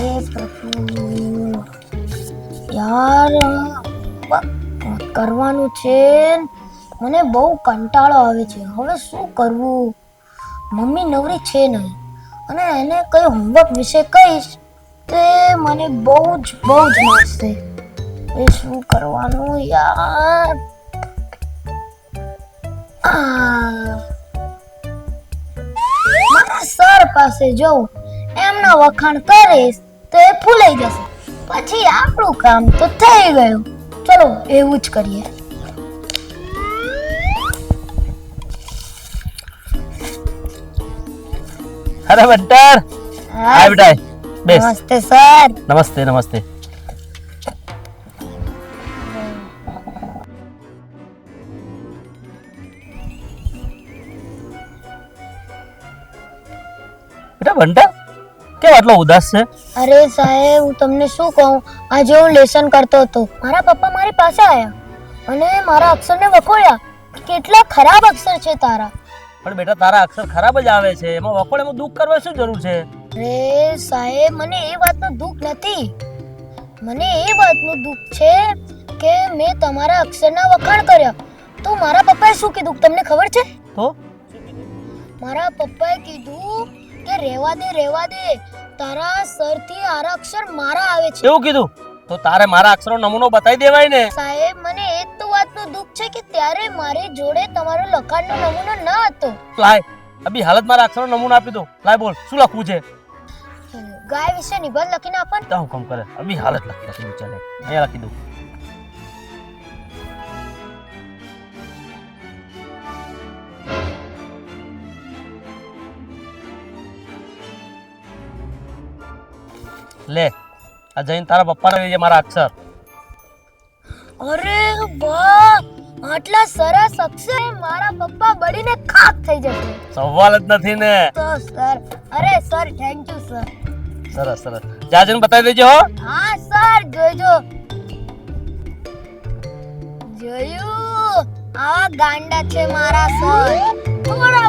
હે પ્રભુ યાર કરવાનું છે મને બહુ કંટાળો આવે છે હવે શું કરવું મમ્મી નવરી છે નહીં અને એને કઈ હોમવર્ક વિશે કહીશ તે મને બહુ જ મારશે એ શું કરવાનું યાર મારા સર પાસે જઉં એમના વખાણ કરીશ તો એ ભૂલાઈ જશે પછી આપણું કામ તો થઈ ગયું ચલો એવું જ કરીએ અરે બંટર હાય બેટા બેસ નમસ્તે સર નમસ્તે બેટા બંટર કેમ આટલો ઉદાસ છે અરે સાહેબ હું તમને શું કહું આજે હું લેસન કરતો હતો મારા પપ્પા મારી પાસે આવ્યા અને મારા અક્ષરને વખોડ્યા કેટલા ખરાબ અક્ષર છે તારા પણ બેટા તારા અક્ષર ખરાબ જ આવે છે એમાં વખોડેમાં દુઃખ કરવા શું જરૂર છે અરે સાહેબ મને એ વાતનું દુઃખ નથી મને એ વાતનું દુઃખ છે કે મેં તમારા અક્ષરના વખાણ કર્યા તો મારા પપ્પાએ શું કીધું તમને ખબર છે તો મારા પપ્પાએ કીધું કે રહેવા દે તારા સરથી આરા અક્ષર મારા આવે છે એવું કીધું તો તારે મારા અક્ષરનો નમૂનો બતાવી દેવાય ને સાહેબ મને એ તો વાતનું દુઃખ છે કે ત્યારે મારી જોડે તમારો લખાણનો નમૂનો ન હતો લાય અભી હાલત મારા અક્ષરનો નમૂનો આપી દો લાય બોલ શું લખવું છે ગાય વિશે નિબંધ લખીને આપો ને તો હુકમ કરે અભી હાલત લખી દો ચાલે અહીંયા લખી દો લે આ જઈને તારા પપ્પાને લઈ જા મારા અક્ષર અરે વાહ આટલા સરસ અક્ષર મારા પપ્પા બળીને ખાક થઈ જશે સવાલ જ નથી ને તો સર અરે સર થેન્ક યુ સર સરસ જા જઈને બતાવી દેજો હો હા સર જોયું આવા ગાંડા છે મારા સર થોડા